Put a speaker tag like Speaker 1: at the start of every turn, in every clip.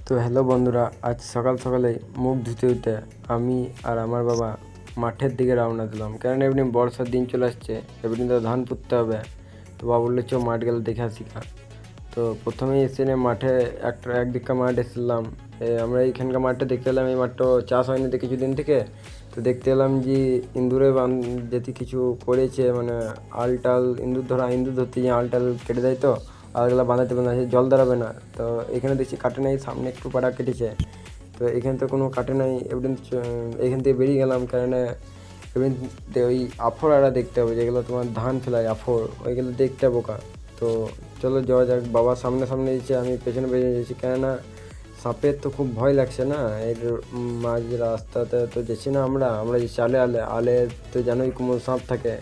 Speaker 1: তো হ্যালো বন্ধুরা, আজ সকাল সকালে মুখ ধুতে ধুতে আমি আর আমার বাবা মাঠের দিকে রওনা দিলাম। কারণ এমনি বর্ষার দিন চলে আসছে, এমনি তো ধান পুঁততে হবে। তো বাবা বললো চ মাঠ গেলে দেখে আসি খা। তো প্রথমেই এসে মাঠে একদিকটা মাঠ এসেছিলাম। আমরা এইখানকার মাঠটা দেখতে এলাম, এই মাঠটা চাষ হয়নি তো কিছুদিন থেকে। তো দেখতে এলাম যে ইঁদুরে যেতে কিছু করেছে, মানে আলটাল ইঁদুর ধরতে যে আলটাল কেটে দেয়, তো আলগুলো বাঁধাতে জল দাঁড়াবে না। তো এখানে দেখছি কাটে নাই, সামনে একটু পাড়া কেটেছে। তো এখানে তো কোনো কাটে নাই, এমনি এখান থেকে বেরিয়ে গেলাম। কারণ এমনি ওই আফড় দেখতে হবে, যেগুলো তোমার ধান ফেলায় আফড়, ওইগুলো দেখতে হবে বোকা। তো চলো যাওয়া যাক। বাবা সামনে সামনে দিচ্ছে, আমি পেছনে পেছনে যাচ্ছি। কেননা সাপের তো খুব ভয় লাগছে না, এর মাঝ রাস্তাতে তো যাচ্ছি না। আমরা যে আলে আলে আলে তো জানোই কুমোর সাপ থাকে,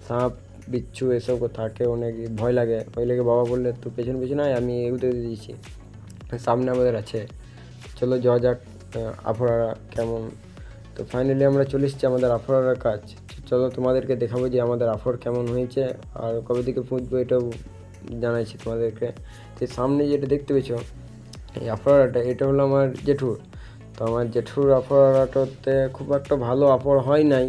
Speaker 1: সাপ বিচ্ছু এসব থাকে, অনেক ভয় লাগে। ওই লেগে বাবা বললে তো পেছনে পেছনে আয়, আমি এগুতে দিয়েছি, সামনে আমাদের আছে। চলো যাওয়া যাক আফড়ারা কেমন। তো ফাইনালি আমরা চলে এসেছি আমাদের আফড়ার কাজ। চলো তোমাদেরকে দেখাবো যে আমাদের আফড় কেমন হয়েছে আর কবে থেকে পুঁতবো, এটাও জানাইছি তোমাদেরকে। তো সামনে যেটা দেখতে পেয়েছো এই আফড়াটা, এটা হলো আমার জেঠুর। তো আমার জেঠুর আফড়াটাতে খুব একটা ভালো আফড় হয় নাই।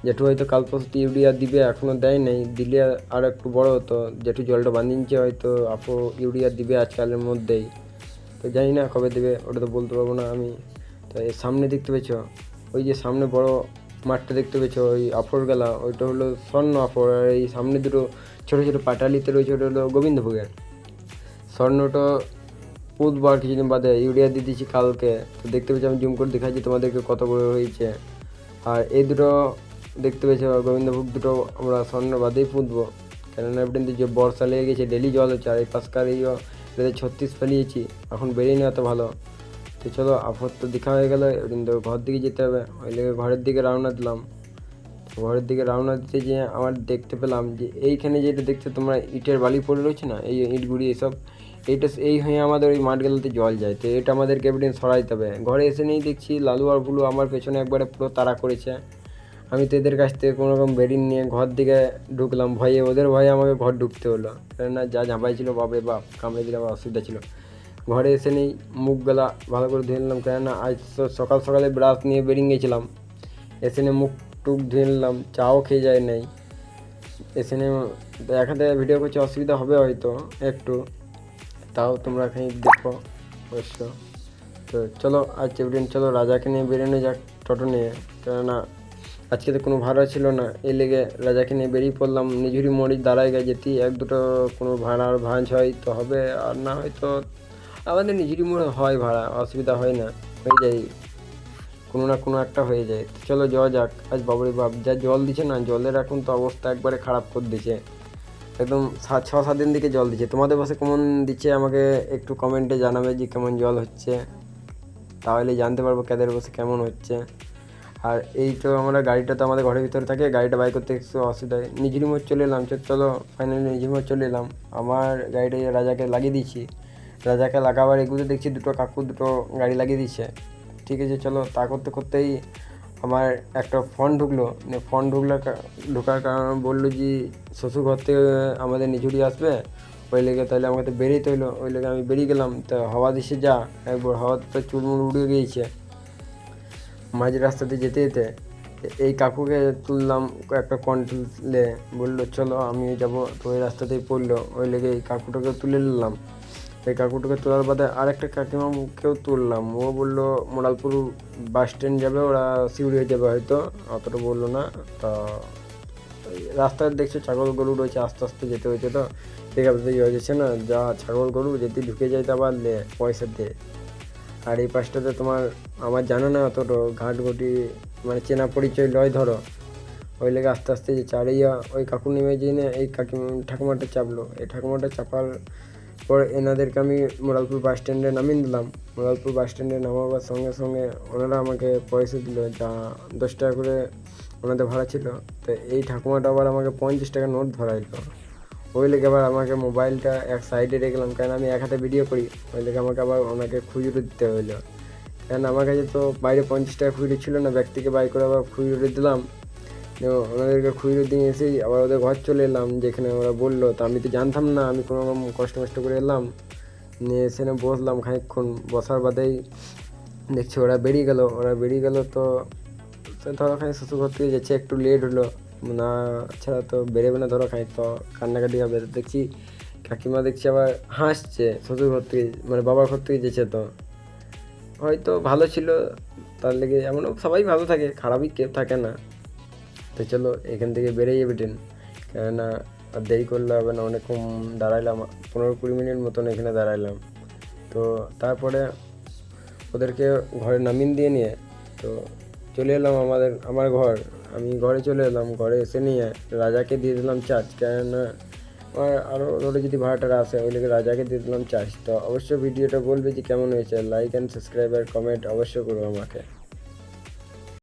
Speaker 1: জেঠু হয়তো কাল পরশু ইউরিয়া দিবে, এখনও দেয় নাই। দিলে আর একটু বড় হতো। জেঠু জলটা বাঁধিয়েছে, হয়তো ইউরিয়া দিবে আজকালের মধ্যেই। তো জানি না কবে দেবে, ওটা তো বলতে পারবো না আমি। তো এর সামনে দেখতে পেয়েছো, ওই যে সামনে বড় মাঠটা দেখতে পেয়েছো, ওই আফর গেলা, ওইটা হলো স্বর্ণ আফর। আর এই সামনে দুটো ছোটো ছোটো পাটালিতে রয়েছে, ওটা হলো গোবিন্দভোগের। স্বর্ণটা পুঁতবো আর কিছুদিন বাদে, ইউরিয়া দিয়ে দিয়েছি কালকে। তো দেখতে পেয়েছি, আমি জুম করে দেখাচ্ছি তোমাদেরকে কত বড় হয়েছে। আর এই দুটো দেখতে পেয়েছো গোবিন্দভোগ, দুটো আমরা স্বর্ণ বাদেই পুঁতবো। কেননা এমনি যে বর্ষা লেগে গেছে, ডেলি জল হচ্ছে। আর এই পাশকার এটাতে 36 ফেলিয়েছি, এখন বেরিয়ে না এত ভালো। তো চলো আপাতত তো দেখা হয়ে গেলো, কিন্তু ঘর দিকে যেতে হবে। ওই লেগে ঘরের দিকে রওনা দিলাম। ঘরের দিকে রওনা দিতে যেয়ে আমার দেখতে পেলাম যে এইখানে যেটা দেখতে তোমরা ইটের বালি পড়ে রয়েছে না, এই ইটগুড়ি এসব, এইটা এই হয়ে আমাদের ওই মাঠগুলোতে জল যায়। তো এটা আমাদেরকে এভিডেন্স সরাইতে হবে। ঘরে এসে নিয়েই দেখছি লালু আর ভুলু আমার পেছনে একবারে পুরো তাড়া করেছে। আমি তো এদের কাছ থেকে কোনো রকম বেরিয়ে নিয়ে ঘর দিকে ঢুকলাম, ভয়ে, ওদের ভয়ে আমাকে ঘর ঢুকতে হলো। কেননা যা ঝাঁপাই ছিল, বাপরে বাপ, কামড়ে দিলে আমার অসুবিধা ছিল। ঘরে এসে নেই মুখগুলা ভালো করে ধুয়ে নিলাম। কেননা আজ সকাল সকালে ব্রাশ নিয়ে বেরিয়ে গেছিলাম। এসে নিয়ে মুখ টুক ধুয়ে নিলাম, চাও খেয়ে যায় নাই। এসে নিয়ে দেখাতে ভিডিও করছি, অসুবিধা হবে হয়তো একটু, তাও তোমরা এখানে দেখো অবশ্য। তো চলো আজ এভিডেন্স, চলো রাজাকে নিয়ে বেরোনো যাক টোটো নিয়ে। কেননা আজকে তো কোনো ভাড়া ছিল না, এই লেগে রাজাকে নিয়ে বেরিয়ে পড়লাম। নিজুরি মরিচ দাঁড়ায় গেছে, যেতে এক দুটো কোনো ভাড়ার ভাঁজ হয় তো হবে, আর না হয়তো আমাদের নিজুরি মোড়ে হয় ভাড়া, অসুবিধা হয় না, হয়ে যায়, কোনো না কোনো একটা হয়ে যায়। তো চলো যাওয়া যাক। আজ বাবরে বাপ যা জল দিচ্ছে না, জলের এখন তো অবস্থা একবারে খারাপ করে দিচ্ছে। একদম 6-7 দিন থেকে জল দিচ্ছে। তোমাদের পাশে কেমন দিচ্ছে আমাকে একটু কমেন্টে জানাবে যে কেমন জল হচ্ছে, তাহলে জানতে পারবো কাদের বসে কেমন হচ্ছে। আর এই তো আমরা গাড়িটা তো আমাদের ঘরের ভিতরে থাকে, গাড়িটা বাই করতে একটু অসুবিধা হয়। নিজের মোড় চলে এলাম। চলো ফাইনালি নিজের মোড় চলে এলাম। আমার গাড়িটা রাজাকে লাগিয়ে দিয়েছি। রাজাকে লাগাবার এগুলো দেখছি দুটো কাকু দুটো গাড়ি লাগিয়ে দিচ্ছে। ঠিক আছে, চলো তা করতে করতেই আমার একটা ফোন ঢুকলো। ফোন ঢোকার কারণ বললো যে শ্বশুর ঘর থেকে আমাদের নিঝুরি আসবে, ওই লেগে তাহলে আমাকে তো বেরিয়ে হইলো। ওই লেগে আমি বেরিয়ে গেলাম। তো হাওয়া দিছে যা, একবার হাওয়াতে তো চুলমুল উড়ে গিয়েছে মাঝ রাস্তাতে যেতে যেতে। এই কাকুকে তুললাম একটা কন্ট্রোলে, বললো চলো আমিও যাবো। তো ওই রাস্তাতেই পড়লো, ওই লেগে এই কাকুটাকে তুলে নিলাম। এই কাকুটাকে তোলার বাদে আরেকটা কাকিমাকেও তুললাম। ও বললো মোড়ালপুর বাস স্ট্যান্ড যাবে, ওরা সিউড়ি হয়ে যাবে হয়তো, অতটা বললো না। তা রাস্তায় দেখছো ছাগল গরু রয়েছে, আস্তে আস্তে যেতে হয়েছে। তো ঠিক আছে, হয়ে যাচ্ছে না, যা ছাগল গরু যদি ঢুকে যায় তো আবার পয়সা দে। আর এই পাশটাতে তোমার আমার জানো না অতটা ঘাটঘটি, মানে চেনা পরিচয় লয় ধরো। ওই লেগে আস্তে আস্তে যে চারিয়া ওই কাকু নেমে যেয়ে না এই ঠাকুমাটা চাপলো। এই ঠাকুমাটা চাপার পর এনাদেরকে আমি মোড়ালপুর বাস স্ট্যান্ডে নামিয়ে দিলাম। মোড়ালপুর বাস স্ট্যান্ডে নামাবার সঙ্গে সঙ্গে ওনারা আমাকে পয়সা দিল, যা 10 টাকা করে ওনাদের ভাড়া ছিল। তো এই ঠাকুমাটা আবার আমাকে 50 টাকা নোট ধরাইলো। ওই লেগে আবার আমাকে মোবাইলটা এক সাইডে রেখলাম, কারণ আমি এক হাতে ভিডিও করি। ওই লেগে আমাকে আবার ওনাকে খুচরো দিতে হইলো। কারণ আমার কাছে তো বাইরে 50 টাকা খুচরো ছিল না, ব্যাগ থেকে বাই করে আবার খুচরো দিলাম। ওনাদেরকে খুচরো দিয়ে এসেই আবার ওদের ঘর চলে এলাম যেখানে ওরা বললো। তো আমি তো জানতাম না, আমি কোনো রকম কষ্ট করে এলাম। নিয়ে এসে বসলাম খানিকক্ষণ, বসার বাদেই দেখছি ওরা বেরিয়ে গেল। তো ধরো খানিক শ্বশুরঘর থেকে যাচ্ছে, একটু লেট হলো, না ছাড়া তো বেরোবে না, ধরো খানিক তো কান্নাকাটি হবে। দেখছি কাকিমা দেখছি আবার হাসছে, শ্বশুরঘর থেকে মানে বাবার ঘর থেকে যেছে, তো হয়তো ভালো ছিল তার লেগে। এমনও সবাই ভালো থাকে, খারাপই কেউ থাকে না। তো চলো এখান থেকে বেরিয়ে যাবে ট্রেন, কেননা আর দেরি করলে হবে না। অনেকক্ষণ দাঁড়াইলাম, 15-20 মিনিট মতন এখানে দাঁড়াইলাম। তো তারপরে ওদেরকে ঘরে নামিয়ে দিয়ে নিয়ে তো চলে এলাম আমার ঘর। আমি ঘরে চলে এলাম, ঘরে এসে নিয়ে রাজাকে দিয়ে দিলাম চার্জ, কেননা আমার আরও ধরো যদি ভাড়াটারা আসে ওই লেগে রাজাকে দিয়ে দিলাম চার্জ। তো অবশ্যই ভিডিওটা বলবে যে কেমন হয়েছে, লাইক অ্যান্ড সাবস্ক্রাইব আর কমেন্ট অবশ্যই করো আমাকে।